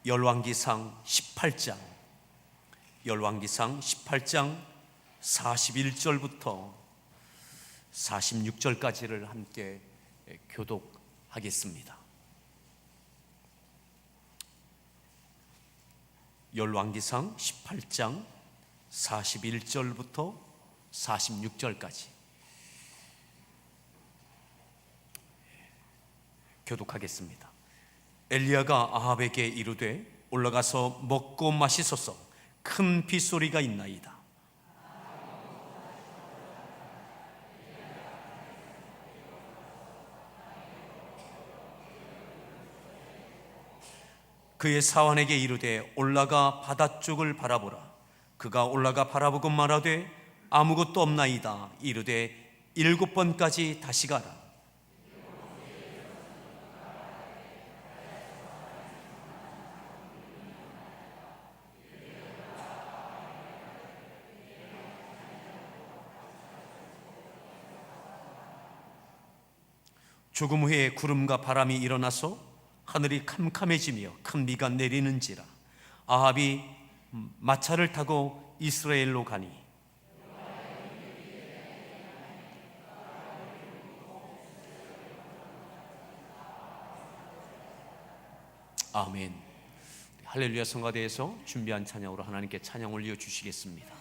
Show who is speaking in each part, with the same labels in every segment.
Speaker 1: 열왕기상 18장 41절부터 46절까지를 함께 교독하겠습니다. 열왕기상 18장 41절부터 46절까지 교독하겠습니다. 엘리야가 아합에게 이르되 올라가서 먹고 마시소서, 큰 빗소리가 있나이다. 그의 사환에게 이르되 올라가 바다 쪽을 바라보라. 그가 올라가 바라보고 말하되 아무것도 없나이다. 이르되 7번까지 다시 가라. 조금 후에 구름과 바람이 일어나서 하늘이 캄캄해지며 큰 비가 내리는지라. 아합이 마차를 타고 이스라엘로 가니 아멘. 할렐루야 성가대에서 준비한 찬양으로 하나님께 찬양 올려 주시겠습니다.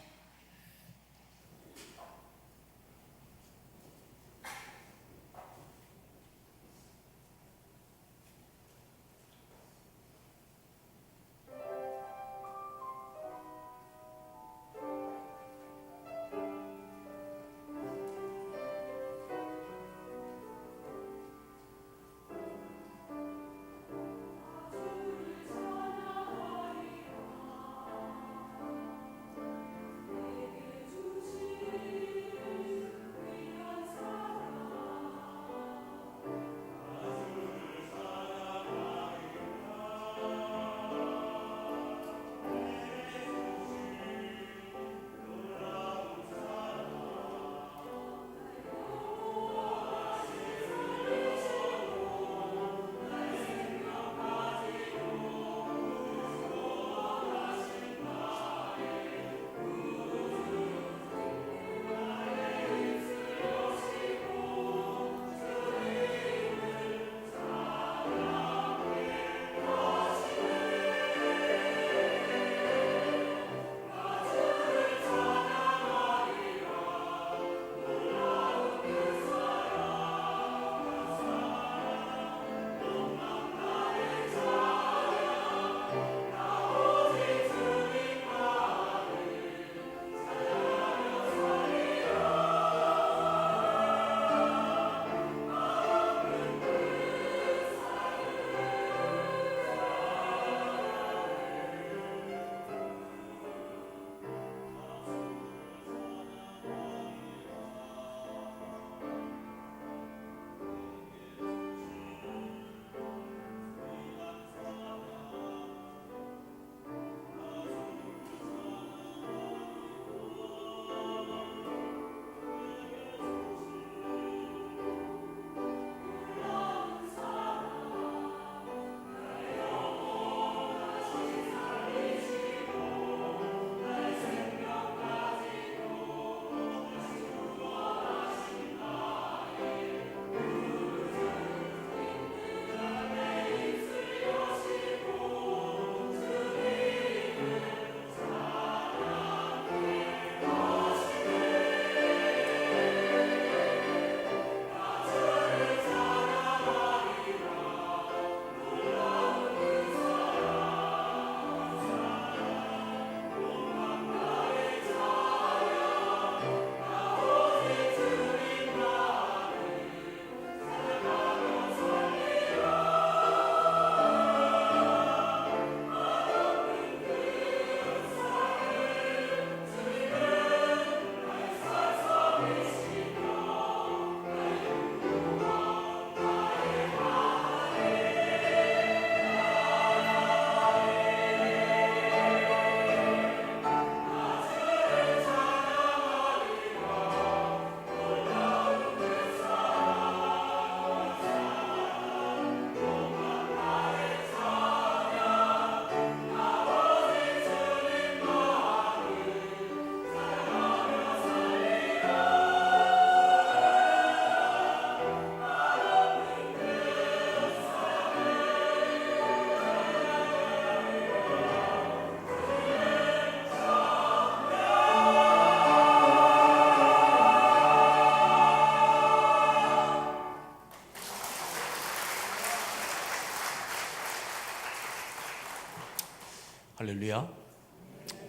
Speaker 1: 할렐루야.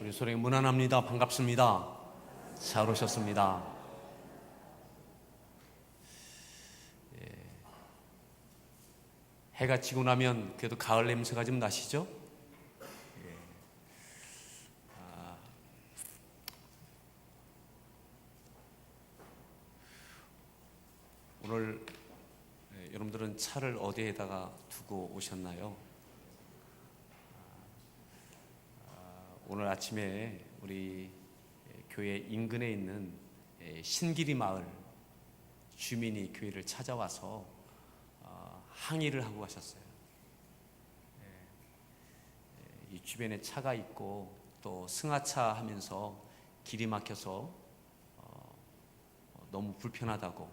Speaker 1: 우리 소리 무난합니다. 반갑습니다. 잘 오셨습니다. 해가 지고 나면 그래도 가을 냄새가 좀 나시죠? 오늘 여러분들은 차를 어디에다가 두고 오셨나요? 오늘 아침에 우리 교회 인근에 있는 신기리 마을 주민이 교회를 찾아와서 항의를 하고 가셨어요. 이 주변에 차가 있고 또 승하차 하면서 길이 막혀서 너무 불편하다고.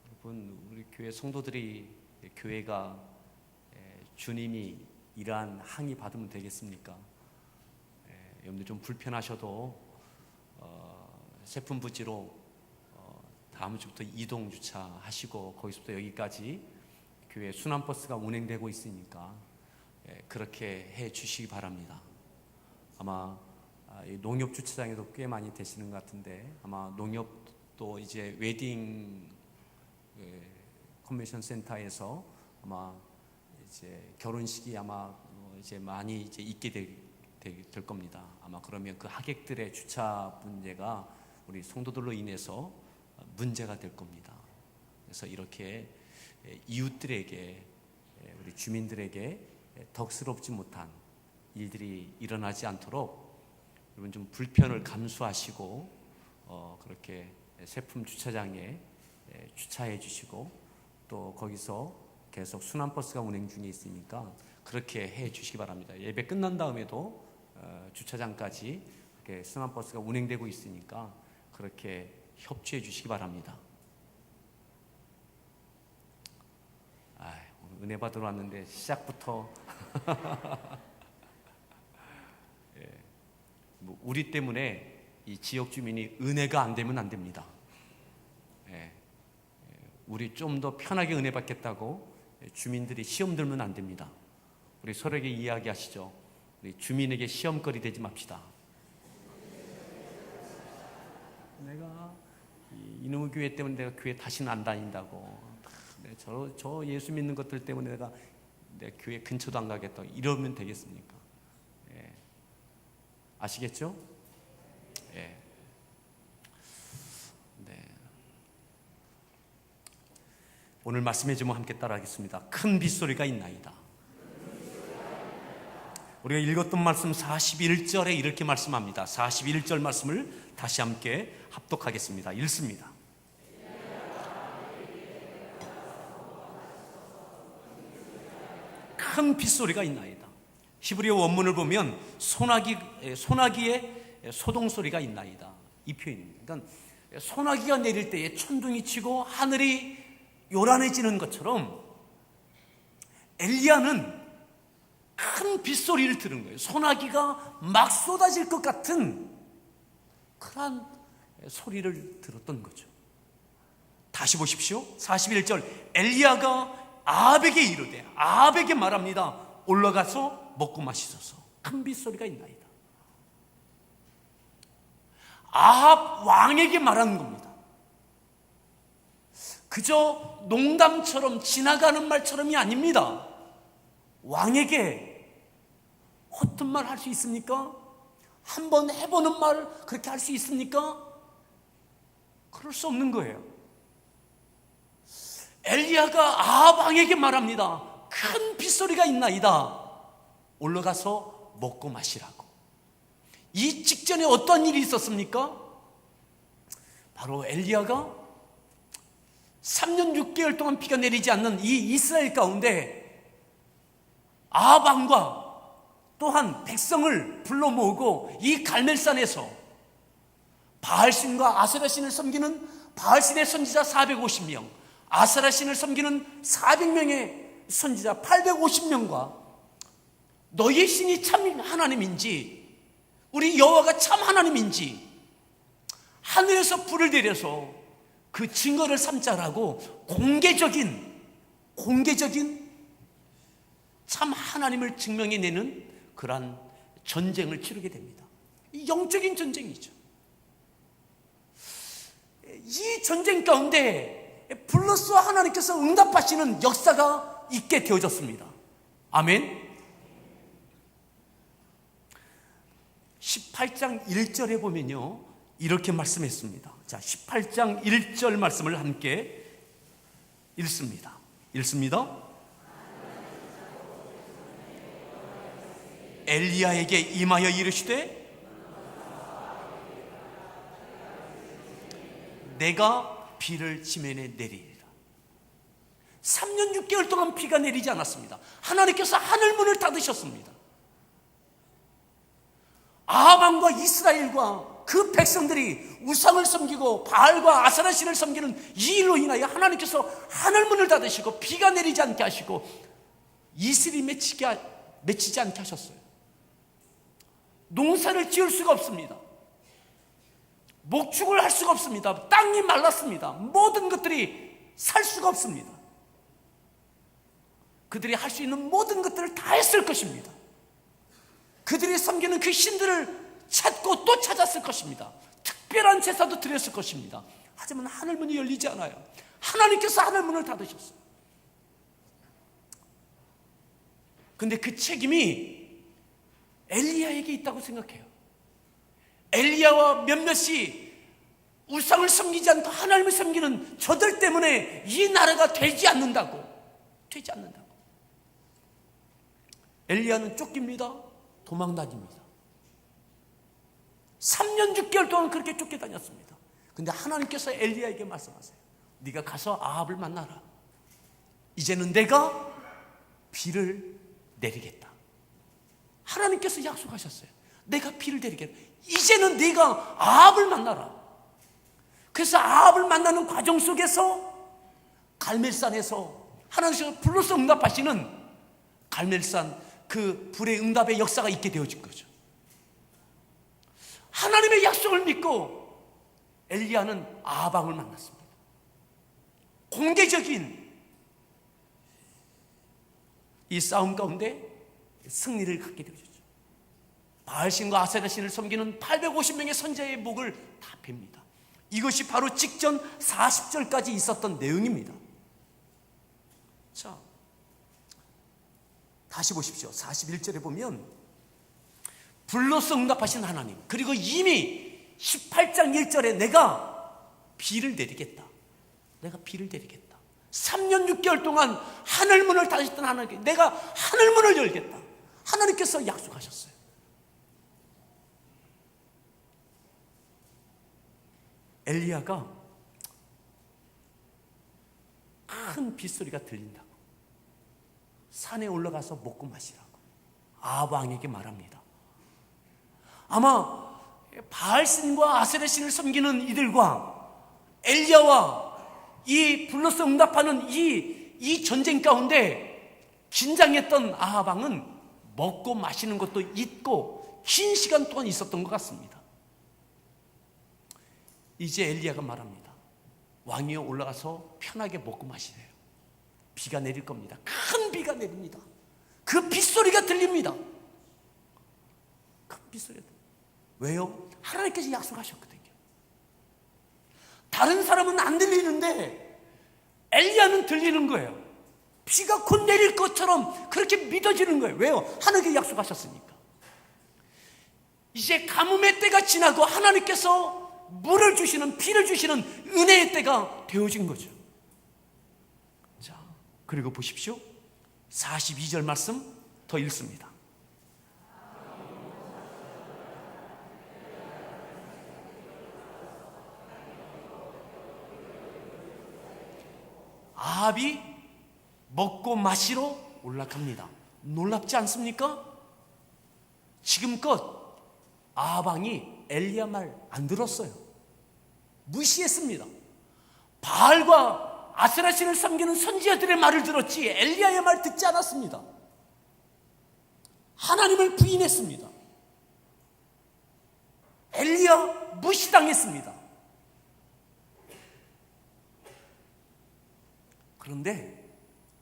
Speaker 1: 여러분, 우리 교회 성도들이 교회가 주님이 이러한 항의 받으면 되겠습니까? 여러분들 좀 불편하셔도 세품부지로 다음 주부터 이동 주차하시고 거기서부터 여기까지 교회 순환버스가 운행되고 있으니까 그렇게 해 주시기 바랍니다. 아마 농협 주차장에도 꽤 많이 되시는 것 같은데 아마 농협도 이제 웨딩 컨벤션 센터에서 아마 이제 결혼식이 아마 이제 많이 이제 있게 될 겁니다. 아마 그러면 그 하객들의 주차 문제가 우리 성도들로 인해서 문제가 될 겁니다. 그래서 이렇게 이웃들에게 우리 주민들에게 덕스럽지 못한 일들이 일어나지 않도록 여러분 좀 불편을 감수하시고 그렇게 세품 주차장에 주차해 주시고 또 거기서 계속 순환버스가 운행 중에 있으니까 그렇게 해 주시기 바랍니다. 예배 끝난 다음에도 주차장까지 이렇게 순환버스가 운행되고 있으니까 그렇게 협조해 주시기 바랍니다. 오늘 은혜 받으러 왔는데 시작부터 우리 때문에 이 지역 주민이 은혜가 안 되면 안 됩니다. 우리 좀 더 편하게 은혜 받겠다고 주민들이 시험 들면 안 됩니다. 우리 서로에게 이야기하시죠. 우리 주민에게 시험거리 되지 맙시다. 내가 이놈의 교회 때문에 내가 교회 다시는 안 다닌다고, 저 예수 믿는 것들 때문에 내가 내 교회 근처도 안 가겠다고 이러면 되겠습니까? 아시겠죠? 네. 오늘 말씀의 제목 함께 따라하겠습니다. 큰 빗소리가 있나이다. 우리가 읽었던 말씀 41절에 이렇게 말씀합니다. 41절 말씀을 다시 함께 합독하겠습니다. 읽습니다. 큰 빗소리가 있나이다. 히브리어 원문을 보면 소나기의 소동소리가 있나이다. 이 표현입니다. 그러니까 소나기가 내릴 때에 천둥이 치고 하늘이 요란해지는 것처럼 엘리야는 큰 빗소리를 들은 거예요. 소나기가 막 쏟아질 것 같은 그런 소리를 들었던 거죠. 다시 보십시오. 41절 엘리야가 아합에게 이르되, 아합에게 말합니다. 올라가서 먹고 마시소서. 큰 빗소리가 있나이다. 아합 왕에게 말하는 겁니다. 그저 농담처럼 지나가는 말처럼이 아닙니다. 왕에게 허튼 말 할 수 있습니까? 한번 해보는 말 그렇게 할 수 있습니까? 그럴 수 없는 거예요. 엘리야가 아합 왕에게 말합니다. 큰 빗소리가 있나이다. 올라가서 먹고 마시라고. 이 직전에 어떤 일이 있었습니까? 바로 엘리야가 3년 6개월 동안 비가 내리지 않는 이 이스라엘 가운데 아합 왕과 또한 백성을 불러 모으고 이 갈멜산에서 바알신과 아세라신을 섬기는 바알신의 선지자 450명, 아세라신을 섬기는 400명의 선지자 850명과 너희 신이 참 하나님인지 우리 여호와가 참 하나님인지 하늘에서 불을 내려서 그 증거를 삼자라고 공개적인 참 하나님을 증명해내는 그러한 전쟁을 치르게 됩니다. 영적인 전쟁이죠. 이 전쟁 가운데 블러스와 하나님께서 응답하시는 역사가 있게 되어졌습니다. 아멘. 18장 1절에 보면요, 이렇게 말씀했습니다. 자, 18장 1절 말씀을 함께 읽습니다. 엘리야에게 임하여 이르시되 내가 비를 지면에 내리리라. 3년 6개월 동안 비가 내리지 않았습니다. 하나님께서 하늘문을 닫으셨습니다. 아합과 이스라엘과 그 백성들이 우상을 섬기고 바알과 아세라신을 섬기는 이 일로 인하여 하나님께서 하늘문을 닫으시고 비가 내리지 않게 하시고 이슬이 맺히지 않게 하셨어요. 농사를 지을 수가 없습니다. 목축을 할 수가 없습니다. 땅이 말랐습니다. 모든 것들이 살 수가 없습니다. 그들이 할 수 있는 모든 것들을 다 했을 것입니다. 그들이 섬기는 그 신들을 찾고 또 찾았을 것입니다. 특별한 제사도 드렸을 것입니다. 하지만 하늘문이 열리지 않아요. 하나님께서 하늘문을 닫으셨어요. 근데 그 책임이 엘리야에게 있다고 생각해요. 엘리야와 몇몇이 우상을 섬기지 않고 하나님을 섬기는 저들 때문에 이 나라가 되지 않는다고. 엘리야는 쫓깁니다. 도망 다닙니다. 3년 6개월 동안 그렇게 쫓겨다녔습니다. 근데 하나님께서 엘리야에게 말씀하세요. 네가 가서 아합을 만나라. 이제는 내가 비를 내리겠다. 하나님께서 약속하셨어요. 내가 비를 내리겠다. 이제는 네가 아합을 만나라. 그래서 아합을 만나는 과정 속에서 갈멜산에서 하나님께서 불러서 응답하시는 갈멜산 그 불의 응답의 역사가 있게 되어진 거죠. 하나님의 약속을 믿고 엘리야는 아합왕을 만났습니다. 공개적인 이 싸움 가운데 승리를 갖게 되어졌죠. 바알신과 아세라신을 섬기는 850명의 선지자의 목을 다 팹니다. 이것이 바로 직전 40절까지 있었던 내용입니다. 자, 다시 보십시오. 41절에 보면 불로서 응답하신 하나님, 그리고 이미 18장 1절에 내가 비를 내리겠다. 3년 6개월 동안 하늘문을 닫으셨던 하나님께 내가 하늘문을 열겠다. 하나님께서 약속하셨어요. 엘리야가 큰 빗소리가 들린다고 산에 올라가서 먹고 마시라고 아합 왕에게 말합니다. 아마 바알신과 아세라신을 섬기는 이들과 엘리야와 이 불러서 응답하는 이 전쟁 가운데 긴장했던 아합 왕은 먹고 마시는 것도 있고 긴 시간 동안 있었던 것 같습니다. 이제 엘리야가 말합니다. 왕이여 올라가서 편하게 먹고 마시래요. 비가 내릴 겁니다. 큰 비가 내립니다. 그 빗소리가 들립니다. 큰 빗소리가 들립니다. 왜요? 하나님께서 약속하셨거든요. 다른 사람은 안 들리는데 엘리야는 들리는 거예요. 비가 곧 내릴 것처럼 그렇게 믿어지는 거예요. 왜요? 하나님께서 약속하셨으니까. 이제 가뭄의 때가 지나고 하나님께서 물을 주시는, 비를 주시는 은혜의 때가 되어진 거죠. 자, 그리고 보십시오. 42절 말씀 더 읽습니다. 아합이 먹고 마시러 올라갑니다. 놀랍지 않습니까? 지금껏 아합 왕이 엘리야 말 안 들었어요. 무시했습니다. 바알과 아세라신을 섬기는 선지자들의 말을 들었지 엘리야의 말 듣지 않았습니다. 하나님을 부인했습니다. 엘리야 무시당했습니다. 그런데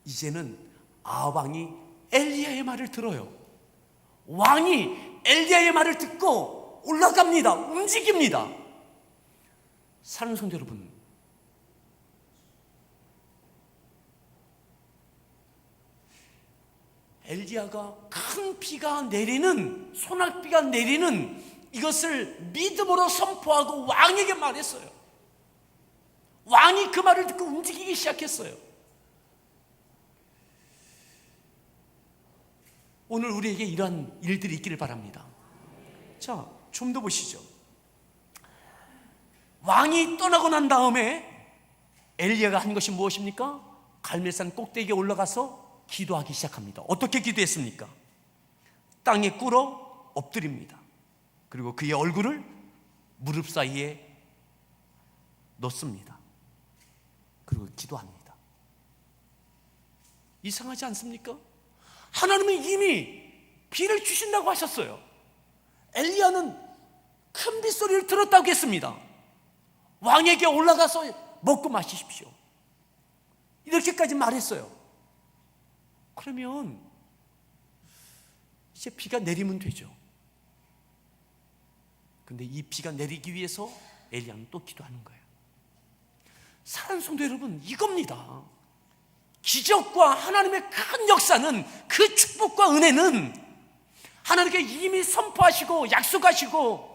Speaker 1: 이제는 아합 왕이 엘리야의 말을 들어요. 왕이 엘리야의 말을 듣고 올라갑니다. 움직입니다. 사랑하는 성도 여러분, 엘리야가 큰 비가 내리는, 소낙비가 내리는 이것을 믿음으로 선포하고 왕에게 말했어요. 왕이 그 말을 듣고 움직이기 시작했어요. 오늘 우리에게 이러한 일들이 있기를 바랍니다. 자, 좀 더 보시죠. 왕이 떠나고 난 다음에 엘리야가 한 것이 무엇입니까? 갈멜산 꼭대기에 올라가서 기도하기 시작합니다. 어떻게 기도했습니까? 땅에 꿇어 엎드립니다. 그리고 그의 얼굴을 무릎 사이에 넣습니다. 그리고 기도합니다. 이상하지 않습니까? 하나님은 이미 비를 주신다고 하셨어요. 엘리야는 큰 빗소리를 들었다고 했습니다. 왕에게 올라가서 먹고 마시십시오, 이렇게까지 말했어요. 그러면 이제 비가 내리면 되죠. 근데 이 비가 내리기 위해서 엘리야는 또 기도하는 거예요. 사랑하는 성도 여러분, 이겁니다. 기적과 하나님의 큰 역사는, 그 축복과 은혜는 하나님께 이미 선포하시고 약속하시고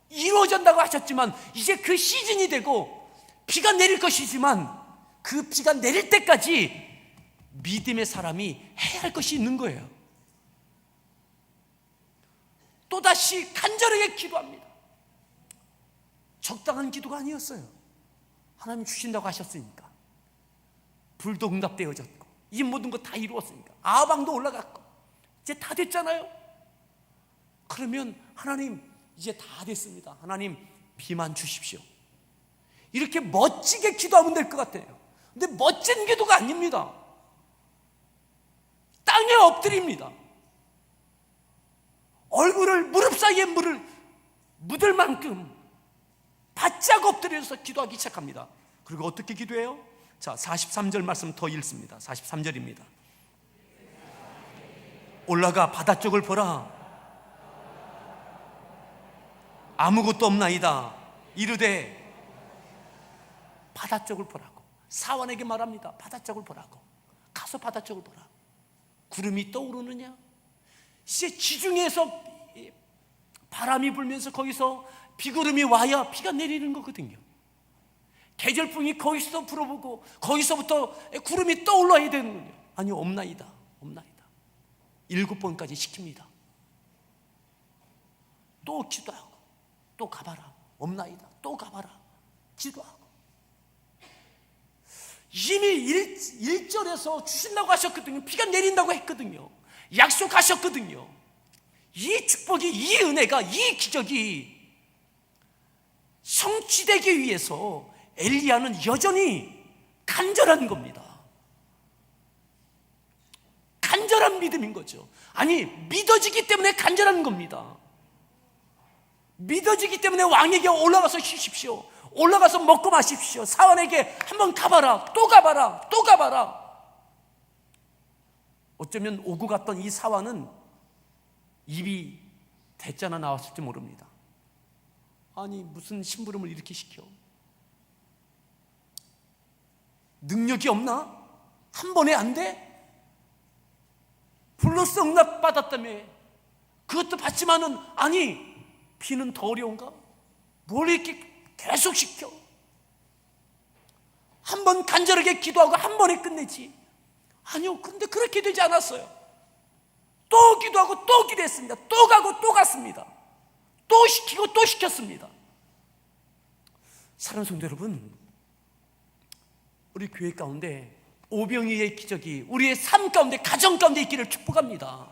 Speaker 1: 이루어진다고 하셨지만, 이제 그 시즌이 되고 비가 내릴 것이지만, 그 비가 내릴 때까지 믿음의 사람이 해야 할 것이 있는 거예요. 또다시 간절하게 기도합니다. 적당한 기도가 아니었어요. 하나님 주신다고 하셨으니까. 불도 응답되어졌고 이 모든 것 다 이루었으니까, 아방도 올라갔고 이제 다 됐잖아요. 그러면 하나님 이제 다 됐습니다, 하나님 비만 주십시오, 이렇게 멋지게 기도하면 될 것 같아요. 근데 멋진 기도가 아닙니다. 땅에 엎드립니다. 얼굴을 무릎 사이에 물을 묻을 만큼 바짝 엎드려서 기도하기 시작합니다. 그리고 어떻게 기도해요? 자, 43절 말씀 더 읽습니다. 43절입니다. 올라가 바다 쪽을 보라. 아무것도 없나이다. 이르되 바다 쪽을 보라고. 사원에게 말합니다. 바다 쪽을 보라고. 가서 바다 쪽을 보라. 구름이 떠오르느냐? 이제 지중해에서 바람이 불면서 거기서 비구름이 와야 비가 내리는 거거든요. 계절풍이 거기서 불어보고 거기서부터 구름이 떠올라야 되는군요. 아니요, 없나이다, 없나이다. 7번까지 시킵니다. 또 기도하고 또 가봐라. 없나이다. 또 가봐라. 기도하고. 이미 1절에서 주신다고 하셨거든요. 비가 내린다고 했거든요. 약속하셨거든요. 이 축복이, 이 은혜가, 이 기적이 성취되기 위해서 엘리야는 여전히 간절한 겁니다. 간절한 믿음인 거죠. 아니, 믿어지기 때문에 간절한 겁니다. 믿어지기 때문에 왕에게 올라가서 쉬십시오. 올라가서 먹고 마십시오. 사원에게 한번 가봐라. 또 가봐라. 또 가봐라. 어쩌면 오고 갔던 이 사원은 입이 대자나 나왔을지 모릅니다. 아니, 무슨 심부름을 이렇게 시켜? 능력이 없나? 한 번에 안 돼? 불로서 응답 받았다며. 그것도 받지만은, 아니, 비는 더 어려운가? 뭘 이렇게 계속 시켜? 한 번 간절하게 기도하고 한 번에 끝내지. 아니요, 근데 그렇게 되지 않았어요. 또 기도하고 또 기도했습니다. 또 가고 또 갔습니다. 또 시키고 또 시켰습니다. 사랑하는 성도 여러분, 우리 교회 가운데 오병이의 기적이 우리의 삶 가운데, 가정 가운데 있기를 축복합니다.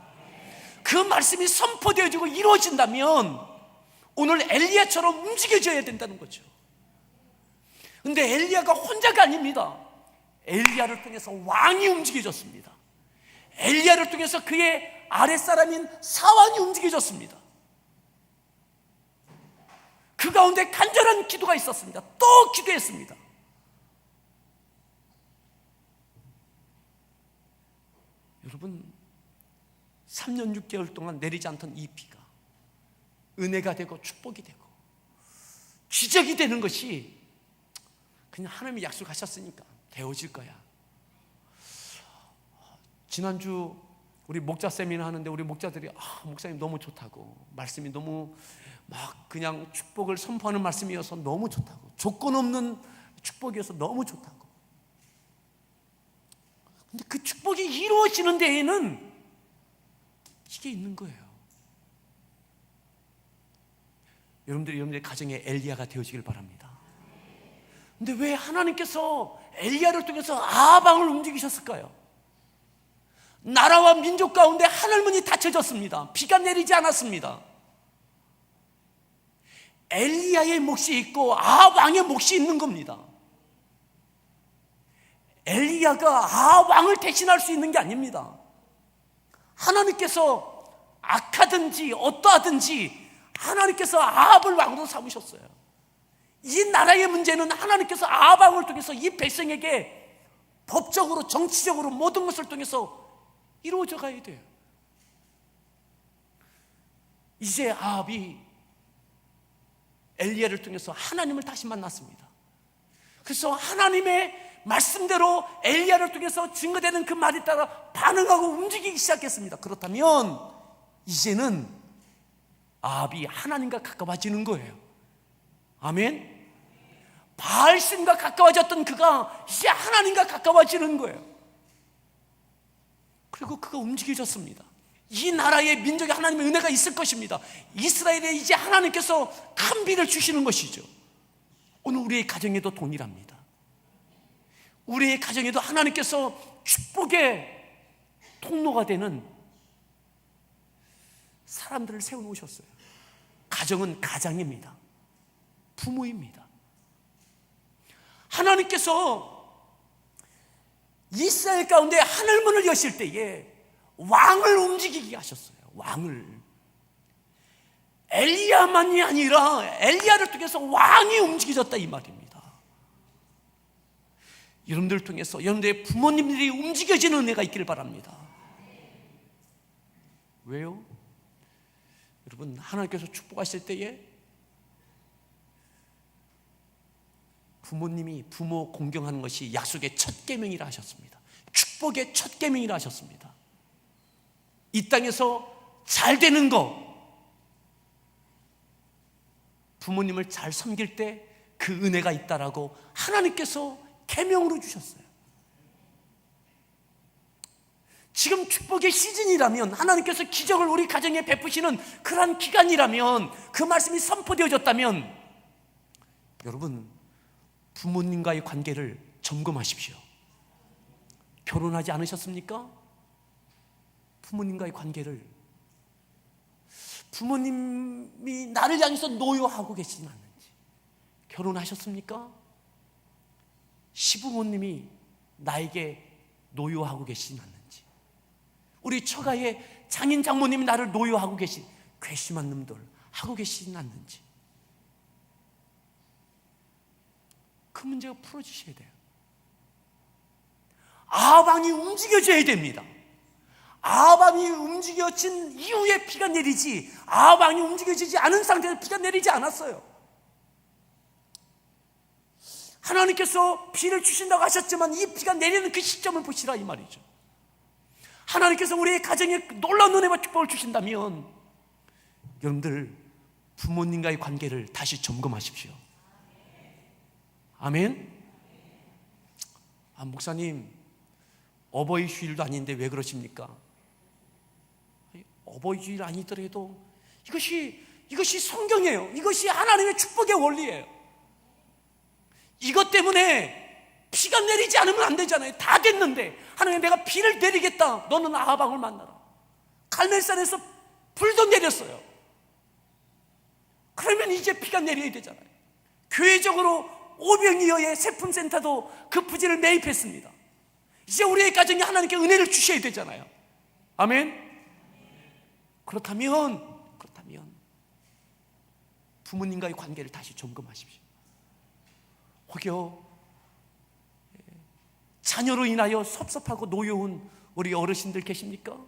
Speaker 1: 그 말씀이 선포되어지고 이루어진다면 오늘 엘리야처럼 움직여져야 된다는 거죠. 근데 엘리야가 혼자가 아닙니다. 엘리야를 통해서 왕이 움직여졌습니다. 엘리야를 통해서 그의 아랫사람인 사환이 움직여졌습니다. 그 가운데 간절한 기도가 있었습니다. 또 기도했습니다. 여러분, 3년 6개월 동안 내리지 않던 이 비가 은혜가 되고 축복이 되고 기적이 되는 것이 그냥 하나님이 약속하셨으니까 되어질 거야. 지난주 우리 목자 세미나 하는데 우리 목자들이 목사님 너무 좋다고, 말씀이 너무 막 그냥 축복을 선포하는 말씀이어서 너무 좋다고, 조건 없는 축복이어서 너무 좋다고. 근데 그 축복이 이루어지는 데에는 이게 있는 거예요. 여러분들의 가정에 엘리야가 되어지길 바랍니다. 근데 왜 하나님께서 엘리야를 통해서 아방을 움직이셨을까요? 나라와 민족 가운데 하늘문이 닫혀졌습니다. 비가 내리지 않았습니다. 엘리야의 몫이 있고 아방의 몫이 있는 겁니다. 엘리야가 아방을 대신할 수 있는 게 아닙니다. 하나님께서 악하든지 어떠하든지 하나님께서 아합을 왕으로 삼으셨어요. 이 나라의 문제는 하나님께서 아합을 통해서 이 백성에게 법적으로 정치적으로 모든 것을 통해서 이루어져 가야 돼요. 이제 아합이 엘리야를 통해서 하나님을 다시 만났습니다. 그래서 하나님의 말씀대로 엘리야를 통해서 증거되는 그 말에 따라 반응하고 움직이기 시작했습니다. 그렇다면 이제는 아합이 하나님과 가까워지는 거예요. 아멘. 바알신과 가까워졌던 그가 이제 하나님과 가까워지는 거예요. 그리고 그가 움직여졌습니다. 이 나라의 민족에 하나님의 은혜가 있을 것입니다. 이스라엘에 이제 하나님께서 큰 비를 주시는 것이죠. 오늘 우리의 가정에도 동일합니다. 우리의 가정에도 하나님께서 축복의 통로가 되는 사람들을 세워놓으셨어요. 가정은 가장입니다. 부모입니다. 하나님께서 이스라엘 가운데 하늘문을 여실 때에 왕을 움직이게 하셨어요. 왕을. 엘리야만이 아니라 엘리야를 통해서 왕이 움직여졌다 이 말입니다. 여러분들을 통해서 여러분들의 부모님들이 움직여지는 은혜가 있기를 바랍니다. 왜요? 여러분, 하나님께서 축복하실 때에 부모님이 부모 공경하는 것이 약속의 첫 계명이라 하셨습니다. 축복의 첫 계명이라 하셨습니다. 이 땅에서 잘 되는 거, 부모님을 잘 섬길 때 그 은혜가 있다라고 하나님께서 계명으로 주셨어요. 지금 축복의 시즌이라면, 하나님께서 기적을 우리 가정에 베푸시는 그러한 기간이라면, 그 말씀이 선포되어졌다면, 여러분 부모님과의 관계를 점검하십시오. 결혼하지 않으셨습니까? 부모님과의 관계를, 부모님이 나를 향해서 노여하고 계시지 않는지. 결혼하셨습니까? 시부모님이 나에게 노여하고 계시지 않는지. 우리 처가의 장인 장모님이 나를 노여하고 계신 괘씸한 놈들 하고 계시지 않는지. 그 문제가 풀어지셔야 돼요. 아합왕이 움직여져야 됩니다. 아합왕이 움직여진 이후에 비가 내리지, 아합왕이 움직여지지 않은 상태에서 비가 내리지 않았어요. 하나님께서 비를 주신다고 하셨지만 이 비가 내리는 그 시점을 보시라 이 말이죠. 하나님께서 우리의 가정에 놀라운 은혜와 축복을 주신다면 여러분들 부모님과의 관계를 다시 점검하십시오. 아멘. 목사님, 어버이 휴일도 아닌데 왜 그러십니까? 어버이 휴일 아니더라도 이것이 성경이에요. 이것이 하나님의 축복의 원리예요. 이것 때문에 비가 내리지 않으면 안 되잖아요. 다 됐는데 하나님, 내가 비를 내리겠다. 너는 아합왕을 만나라. 갈멜산에서 불도 내렸어요. 그러면 이제 비가 내려야 되잖아요. 교회적으로 오병이어의 세품센터도 그 부지를 매입했습니다. 이제 우리의 가정에 하나님께 은혜를 주셔야 되잖아요. 아멘. 그렇다면 부모님과의 관계를 다시 점검하십시오. 혹여 자녀로 인하여 섭섭하고 노여운 우리 어르신들 계십니까?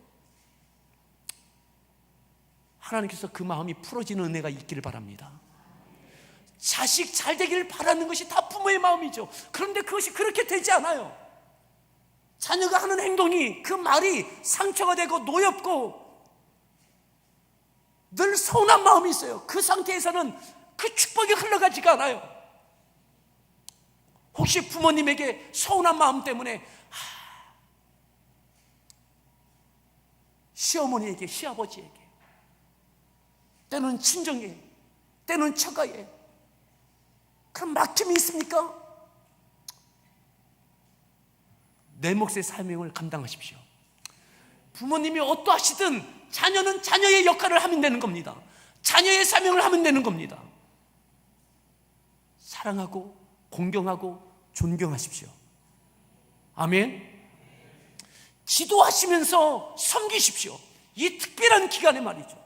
Speaker 1: 하나님께서 그 마음이 풀어지는 은혜가 있기를 바랍니다. 자식 잘 되기를 바라는 것이 다 부모의 마음이죠. 그런데 그것이 그렇게 되지 않아요. 자녀가 하는 행동이, 그 말이 상처가 되고 노엽고 늘 서운한 마음이 있어요. 그 상태에서는 그 축복이 흘러가지가 않아요. 혹시 부모님에게 서운한 마음 때문에 시어머니에게, 시아버지에게, 때는 친정에, 때는 처가에 그런 막힘이 있습니까? 내 몫의 사명을 감당하십시오. 부모님이 어떠하시든 자녀는 자녀의 역할을 하면 되는 겁니다. 자녀의 사명을 하면 되는 겁니다. 사랑하고 공경하고 존경하십시오. 아멘. 기도하시면서 섬기십시오. 이 특별한 기간에 말이죠.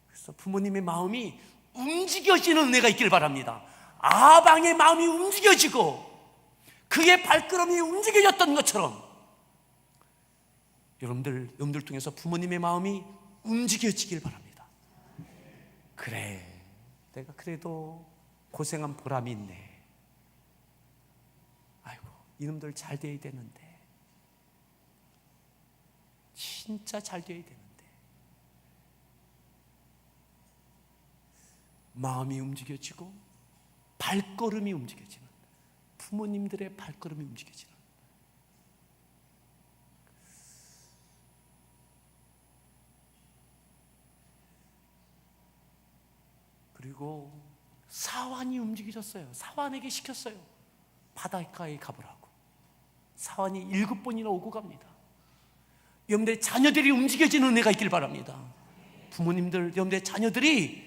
Speaker 1: 그래서 부모님의 마음이 움직여지는 은혜가 있길 바랍니다. 아방의 마음이 움직여지고 그의 발걸음이 움직여졌던 것처럼 여러분들 통해서 부모님의 마음이 움직여지길 바랍니다. 그래, 내가 그래도 고생한 보람이 있네. 아이고, 이놈들 잘 돼야 되는데, 진짜 잘 돼야 되는데. 마음이 움직여지고 발걸음이 움직여지는, 부모님들의 발걸음이 움직여지는. 그리고 사환이 움직여졌어요. 사환에게 시켰어요. 바닷가에 가보라고. 사환이 7번이나 오고 갑니다. 여러분들의 자녀들이 움직여지는 은혜가 있길 바랍니다. 부모님들, 여러분들의 자녀들이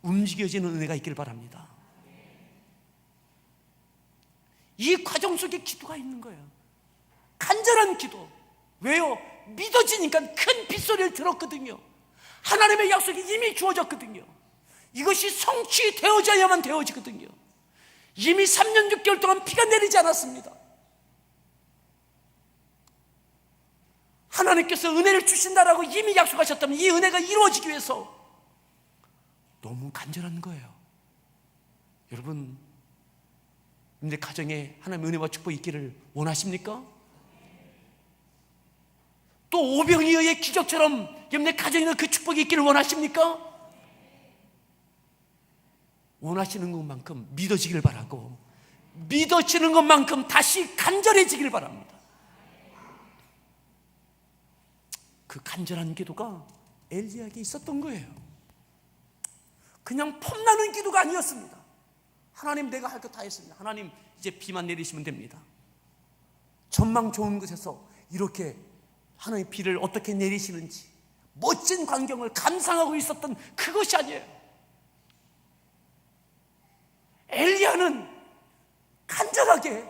Speaker 1: 움직여지는 은혜가 있길 바랍니다. 이 과정 속에 기도가 있는 거예요. 간절한 기도. 왜요? 믿어지니까 큰 빗소리를 들었거든요. 하나님의 약속이 이미 주어졌거든요. 이것이 성취되어져야만 되어지거든요. 이미 3년 6개월 동안 비가 내리지 않았습니다. 하나님께서 은혜를 주신다라고 이미 약속하셨다면 이 은혜가 이루어지기 위해서 너무 간절한 거예요. 여러분, 여러분들 가정에 하나님의 은혜와 축복이 있기를 원하십니까? 또 오병이어의 기적처럼 여러분들 가정에 그 축복이 있기를 원하십니까? 원하시는 것만큼 믿어지길 바라고, 믿어지는 것만큼 다시 간절해지길 바랍니다. 그 간절한 기도가 엘리야에게 있었던 거예요. 그냥 폼나는 기도가 아니었습니다. 하나님, 내가 할 것 다 했습니다. 하나님, 이제 비만 내리시면 됩니다. 전망 좋은 곳에서 이렇게 하나님 비를 어떻게 내리시는지 멋진 광경을 감상하고 있었던 그것이 아니에요. 엘리야는 간절하게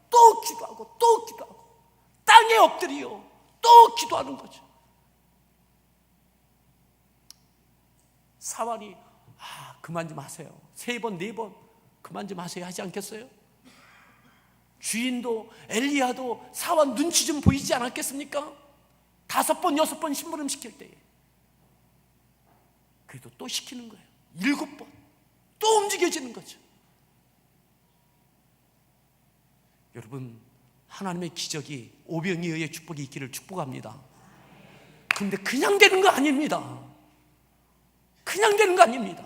Speaker 1: 또 기도하고 또 기도하고 땅에 엎드려 또 기도하는 거죠. 사환이 그만 좀 하세요. 3번 4번 그만 좀 하세요 하지 않겠어요? 주인도 엘리야도 사환 눈치 좀 보이지 않았겠습니까? 5번 6번 심부름 시킬 때에 그래도 또 시키는 거예요. 7번 또 움직여지는 거죠. 여러분, 하나님의 기적이 오병이어의 축복이 있기를 축복합니다. 그런데 그냥 되는 거 아닙니다. 그냥 되는 거 아닙니다.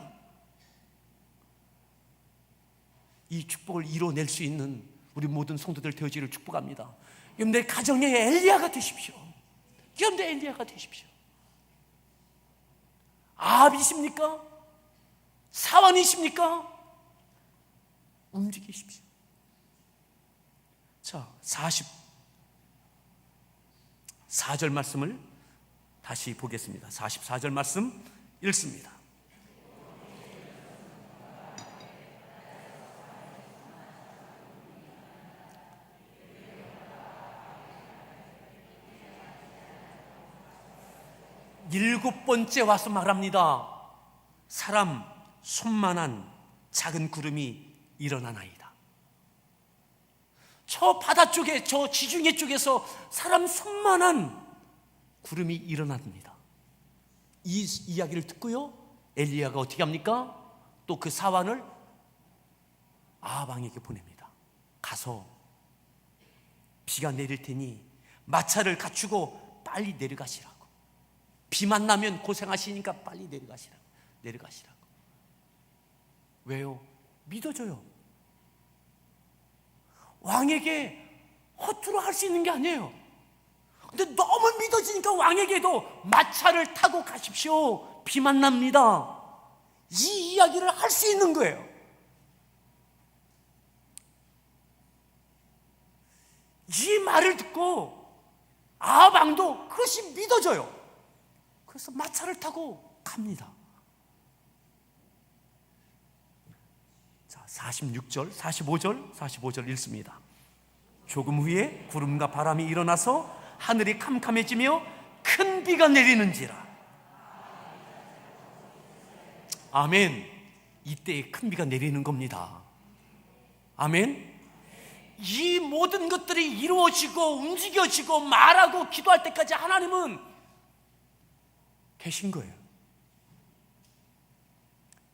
Speaker 1: 이 축복을 이뤄낼 수 있는 우리 모든 성도들 되어지기를 축복합니다. 여러분들 가정의 엘리야가 되십시오. 여러분들 엘리야가 되십시오. 아합이십니까? 사환이십니까? 움직이십시오. 자, 44절 말씀을 다시 보겠습니다. 44절 말씀 읽습니다. 일곱 번째 와서 말합니다. 사람 손만한 작은 구름이 일어나나이다. 저 바다 쪽에, 저 지중해 쪽에서 사람 손만한 구름이 일어납니다. 이 이야기를 듣고요, 엘리야가 어떻게 합니까? 또 그 사환을 아합 왕에게 보냅니다. 가서 비가 내릴 테니 마차를 갖추고 빨리 내려가시라고. 비만 나면 고생하시니까 빨리 내려가시라고. 왜요? 믿어줘요. 왕에게 허투루 할 수 있는 게 아니에요. 근데 너무 믿어지니까 왕에게도 마차를 타고 가십시오, 비만 납니다, 이 이야기를 할 수 있는 거예요. 이 말을 듣고 아합 왕도 그것이 믿어져요. 그래서 마차를 타고 갑니다. 자, 46절, 45절 읽습니다. 조금 후에 구름과 바람이 일어나서 하늘이 캄캄해지며 큰 비가 내리는지라. 아멘. 이때에 큰 비가 내리는 겁니다. 아멘. 이 모든 것들이 이루어지고 움직여지고 말하고 기도할 때까지 하나님은 계신 거예요.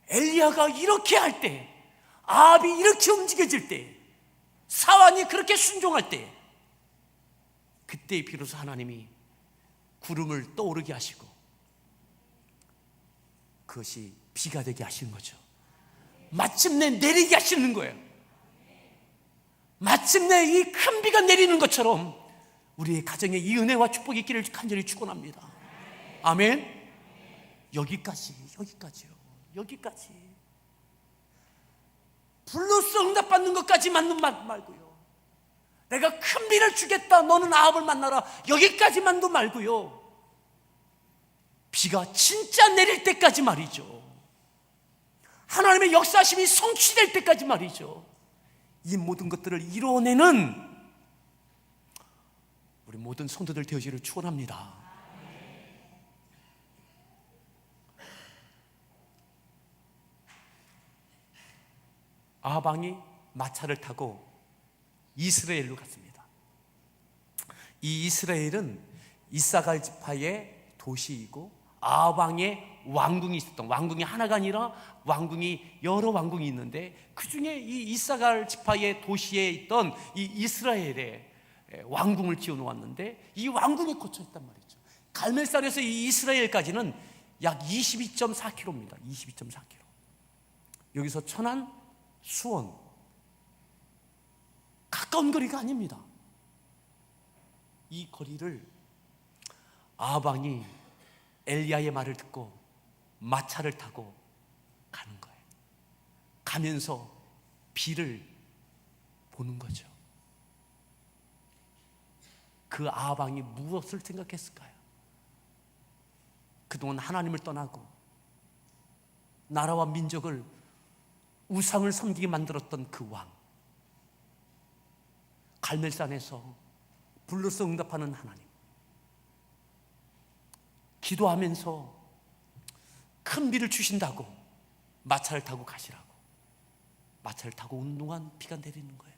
Speaker 1: 엘리야가 이렇게 할 때, 아합이 이렇게 움직여질 때, 사환이 그렇게 순종할 때, 그때 비로소 하나님이 구름을 떠오르게 하시고 그것이 비가 되게 하시는 거죠. 마침내 내리게 하시는 거예요. 마침내 이 큰 비가 내리는 것처럼 우리의 가정에 이 은혜와 축복이 있기를 간절히 축원합니다. 아멘. 여기까지요. 불로써 응답받는 것까지만 말고요, 내가 큰 비를 주겠다, 너는 아합을 만나라, 여기까지만도 말고요, 비가 진짜 내릴 때까지 말이죠, 하나님의 역사심이 성취될 때까지 말이죠, 이 모든 것들을 이뤄내는 우리 모든 성도들 되어지기를 축원합니다. 아합 왕이 마차를 타고 이스라엘로 갔습니다. 이 이스라엘은 이사갈 지파의 도시이고 아합 왕의 왕궁이 있었던, 왕궁이 하나가 아니라 왕궁이 여러 왕궁이 있는데, 그 중에 이 이사갈 지파의 도시에 있던 이 이스라엘의 왕궁을 지어 놓았는데, 이 왕궁에 꽂혀 있단 말이죠. 갈멜산에서 이 이스라엘까지는 약 22.4km입니다. 22.4km. 여기서 천안, 수원, 가까운 거리가 아닙니다. 이 거리를 아합 왕이 엘리야의 말을 듣고 마차를 타고 가는 거예요. 가면서 비를 보는 거죠. 그 아합 왕이 무엇을 생각했을까요? 그동안 하나님을 떠나고 나라와 민족을 우상을 섬기게 만들었던 그 왕, 갈멜산에서 불로서 응답하는 하나님, 기도하면서 큰 비를 주신다고 마차를 타고 가시라고, 마차를 타고 오는 동안 비가 내리는 거예요.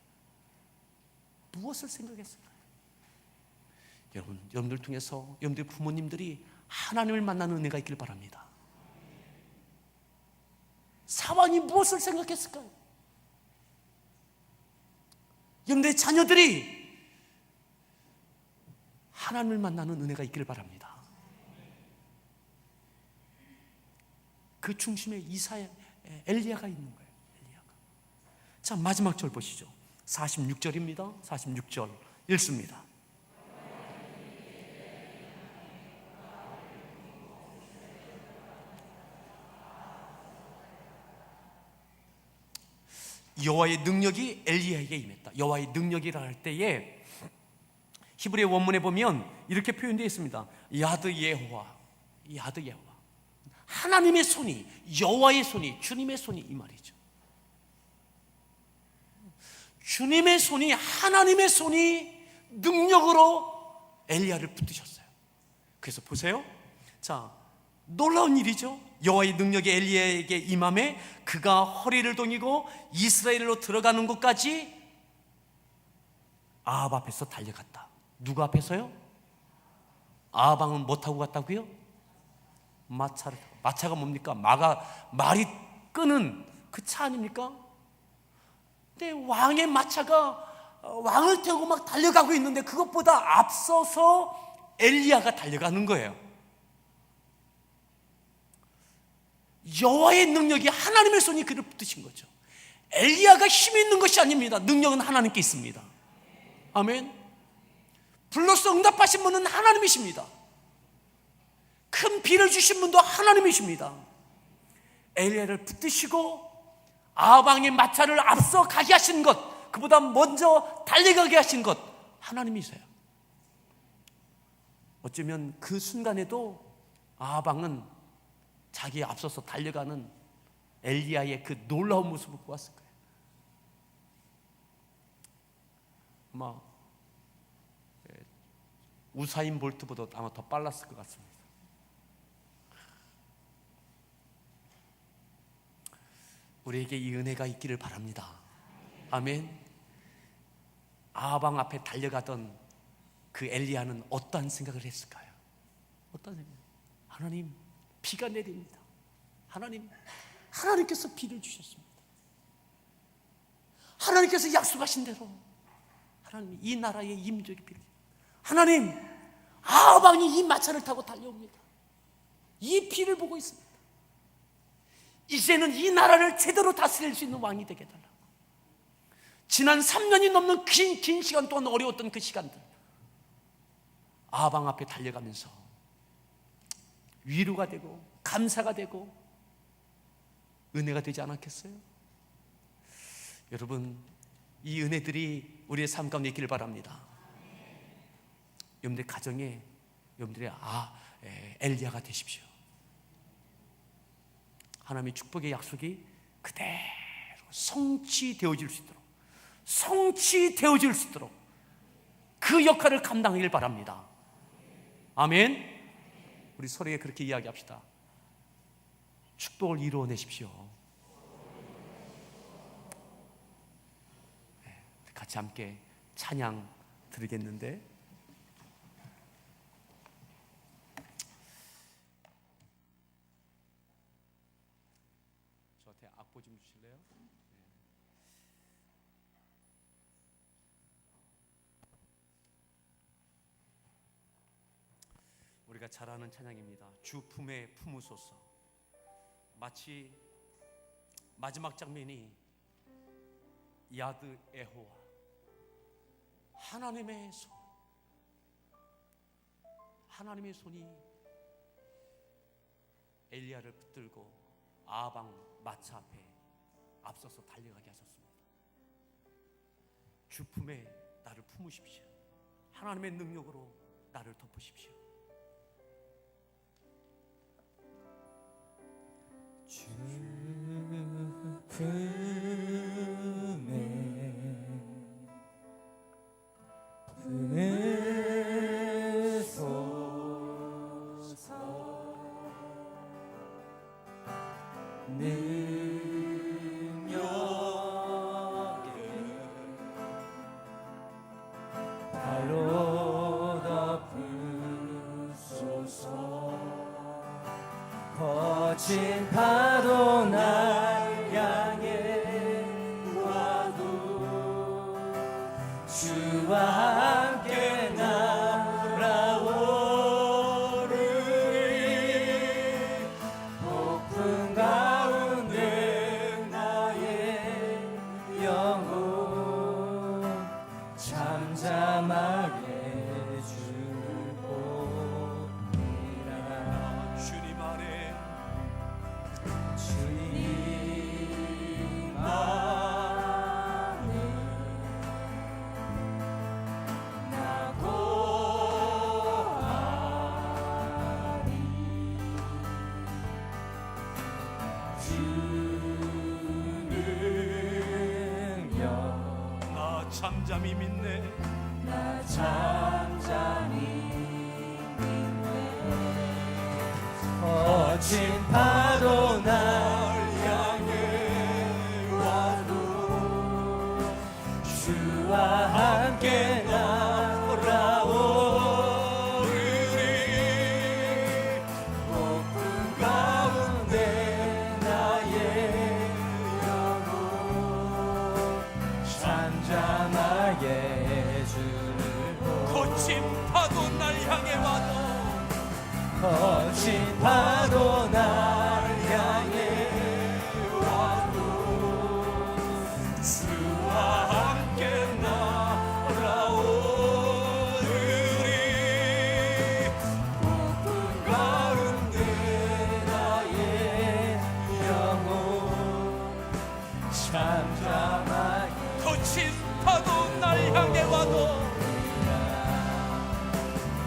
Speaker 1: 무엇을 생각했을까요? 여러분들 통해서 여러분들 부모님들이 하나님을 만나는 은혜가 있길 바랍니다. 사환이 무엇을 생각했을까요? 여러분들의 자녀들이 하나님을 만나는 은혜가 있기를 바랍니다. 그 중심에 엘리야가 있는 거예요. 엘리야가. 자, 마지막 절 보시죠. 46절입니다. 46절 읽습니다. 여호와의 능력이 엘리야에게 임했다. 여호와의 능력이라 할 때에 히브리 원문에 보면 이렇게 표현되어 있습니다. 야드 예호와, 야드 예호와, 하나님의 손이, 여호와의 손이, 주님의 손이, 이 말이죠. 주님의 손이, 하나님의 손이 능력으로 엘리야를 붙드셨어요. 그래서 보세요. 자, 놀라운 일이죠. 여호와의 능력이 엘리야에게 임함에 그가 허리를 동이고 이스라엘로 들어가는 곳까지 아합 앞에서 달려갔다. 누구 앞에서요? 아방은 뭐 타고 갔다고요? 마차를 타고. 마차가 뭡니까? 말이 끄는 그 차 아닙니까? 근데 왕의 마차가 왕을 태우고 막 달려가고 있는데 그것보다 앞서서 엘리야가 달려가는 거예요. 여호와의 능력이, 하나님의 손이 그를 붙드신 거죠. 엘리야가 힘이 있는 것이 아닙니다. 능력은 하나님께 있습니다. 아멘. 불로서 응답하신 분은 하나님이십니다. 큰 비를 주신 분도 하나님이십니다. 엘리야를 붙드시고 아방의 마차를 앞서 가게 하신 것, 그보다 먼저 달려가게 하신 것, 하나님이세요. 어쩌면 그 순간에도 아방은 자기에 앞서서 달려가는 엘리야의 그 놀라운 모습을 보았을 거예요. 아마 우사인 볼트보다 아마 더 빨랐을 것 같습니다. 우리에게 이 은혜가 있기를 바랍니다. 아멘. 아방 앞에 달려가던 그 엘리야는 어떠한 생각을 했을까요? 어떤 생각? 하나님, 비가 내립니다. 하나님께서 비를 주셨습니다. 하나님께서 약속하신 대로 하나님, 이 나라의 임족의 비를, 하나님, 아방이 이 마차를 타고 달려옵니다. 이 비를 보고 있습니다. 이제는 이 나라를 제대로 다스릴 수 있는 왕이 되게 해달라고. 지난 3년이 넘는 긴 시간 동안 어려웠던 그 시간들, 아방 앞에 달려가면서 위로가 되고 감사가 되고 은혜가 되지 않았겠어요? 여러분, 이 은혜들이 우리의 삶 가운데 있기를 바랍니다. 여러분들 가정에 여러분들의 엘리야가 되십시오. 하나님의 축복의 약속이 그대로 성취되어질 수 있도록 그 역할을 감당하길 바랍니다. 아멘. 우리 서로에게 그렇게 이야기합시다. 축복을 이루어내십시오. 같이 함께 찬양 드리겠는데, 저한테 악보 좀 주실래요? 우리가 잘 아는 찬양입니다. 주 품에 품으소서. 마치 마지막 장면이 야드 에호와, 하나님의 손이 엘리야를 붙들고 아방 마차 앞에 앞서서 달려가게 하셨습니다. 주 품에 나를 품으십시오. 하나님의 능력으로 나를 덮으십시오.
Speaker 2: 주 품에 품으소서. 능력을 발로 덮으소서. 거친 파도 날 향해 와도 주와 함께 날아오르리. 폭풍 가운데 나의 영혼 잠잠하게 줄 보리라.
Speaker 1: 주님 안에
Speaker 2: 주님 안에 나 거하리. 주 능력
Speaker 1: 나 잠잠히 믿네.
Speaker 2: 나 잠잠히 믿네. 거친 파도 날 향해 와도 주와 함께 날아오르리.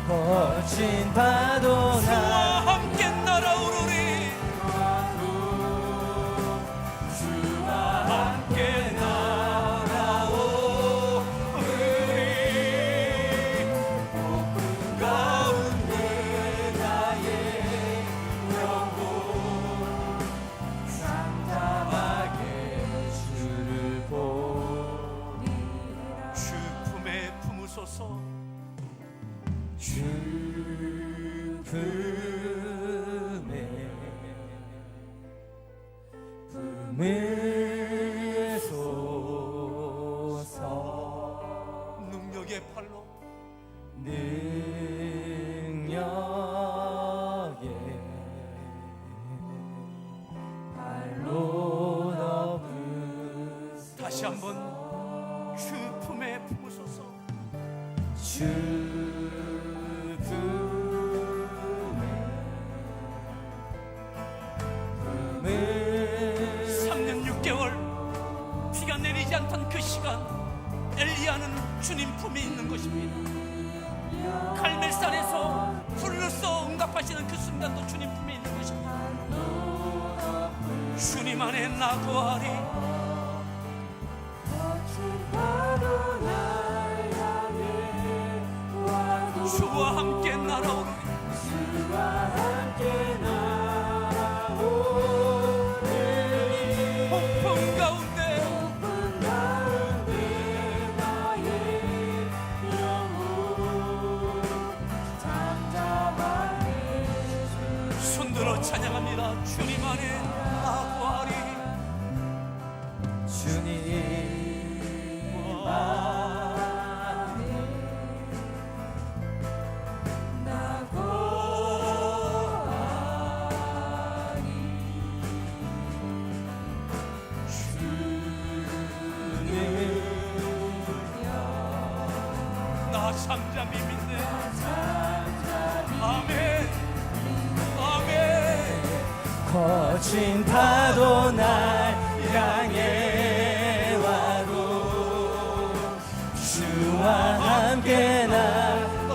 Speaker 2: 거친 파도
Speaker 1: 주와 함께 날아오르리
Speaker 2: 주와 함께 날아오르리 폭풍 가운데 나의 영혼 상담하게 주를 보리라
Speaker 1: 주 품에 품으소서
Speaker 2: 주 품에 품으소서
Speaker 1: 능력의 팔로
Speaker 2: 능력의 발로 넘으소서
Speaker 1: 다시 한번 주 품에 품으소서
Speaker 2: 주 품에
Speaker 1: 3년 6개월 비가 내리지 않던 그 시간 엘리야는 주님 품에 있는 것입니다. 갈멜산에서 불로써 응답하시는 그 순간도 주님 품에 있는 것입니다. 주님 안에 나 거하리 주와 함께 날아오르리 폭풍 가운데 손들어 찬양합니다. 주님 안에 나 거하리
Speaker 2: 주님 안에 나 거하리
Speaker 1: 나 잠잠히 믿네. 아멘 아멘.
Speaker 2: 거친 파도 날 향해 와도 주와 함께 날아오리리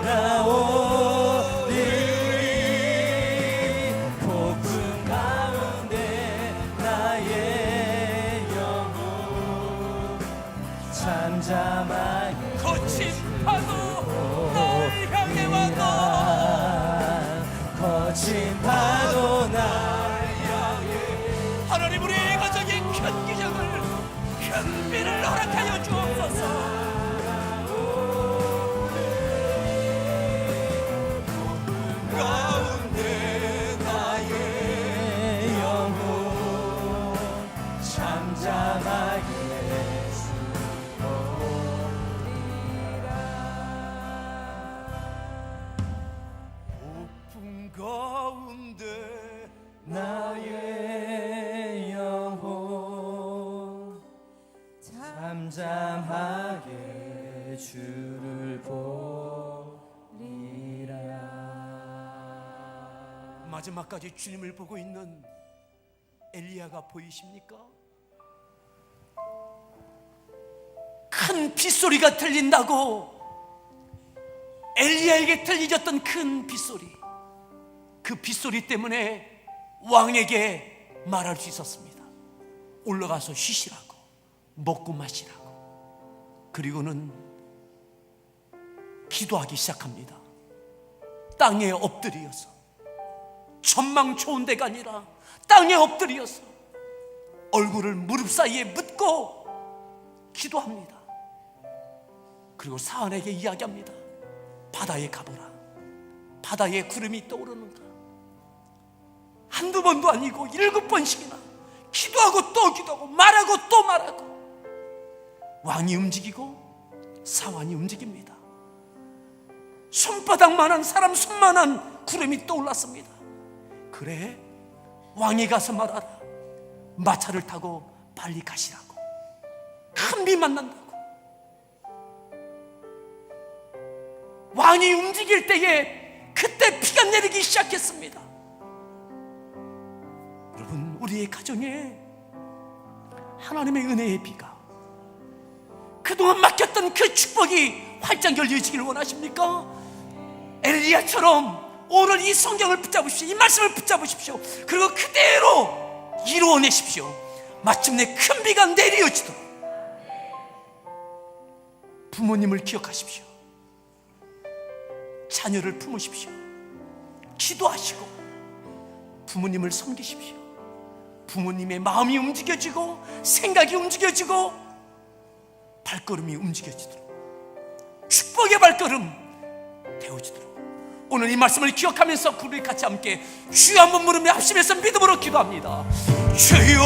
Speaker 2: 폭풍 가운데 나의 영혼 잠잠하게
Speaker 1: 거친 파도 날 향해 와도
Speaker 2: 거친 파도 날
Speaker 1: 하나님 우리의 가정에 큰 기적을 큰 비를 허락하여 주옵소서. 가운데
Speaker 2: 나의 영혼 잠잠하게
Speaker 1: 폭풍 가운데
Speaker 2: 나의 영혼 잠잠하게 주를 보리라.
Speaker 1: 마지막까지 주님을 보고 있는 엘리야가 보이십니까? 큰 빗소리가 들린다고 엘리야에게 들려졌던 큰 빗소리, 그 빗소리 때문에 왕에게 말할 수 있었습니다. 올라가서 쉬시라고, 먹고 마시라고. 그리고는 기도하기 시작합니다. 땅에 엎드려서, 전망 좋은 데가 아니라 땅에 엎드려서 얼굴을 무릎 사이에 묻고 기도합니다. 그리고 사안에게 이야기합니다. 바다에 가보라. 바다에 구름이 떠오르는가. 한두 번도 아니고 7번씩이나 기도하고 또 기도하고 말하고 또 말하고. 왕이 움직이고 사환이 움직입니다. 손바닥만한, 사람 손만한 구름이 떠올랐습니다. 그래, 왕이 가서 말하라. 마차를 타고 빨리 가시라고. 큰 비 만난다고. 왕이 움직일 때에 그때 비가 내리기 시작했습니다. 여러분, 우리의 가정에 하나님의 은혜의 비가, 그동안 맡겼던 그 축복이 활짝 열려지기를 원하십니까? 엘리야처럼 오늘 이 성경을 붙잡으십시오. 이 말씀을 붙잡으십시오. 그리고 그대로 이루어내십시오. 마침내 큰 비가 내려지도록. 부모님을 기억하십시오. 자녀를 품으십시오. 기도하시고 부모님을 섬기십시오. 부모님의 마음이 움직여지고 생각이 움직여지고 발걸음이 움직여지도록, 축복의 발걸음 되어지도록 오늘 이 말씀을 기억하면서 우리 같이 함께 주여 한번 부르며 합심해서 믿음으로 기도합니다. 주여.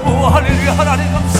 Speaker 1: 오 할렐루야. 하나님 감사.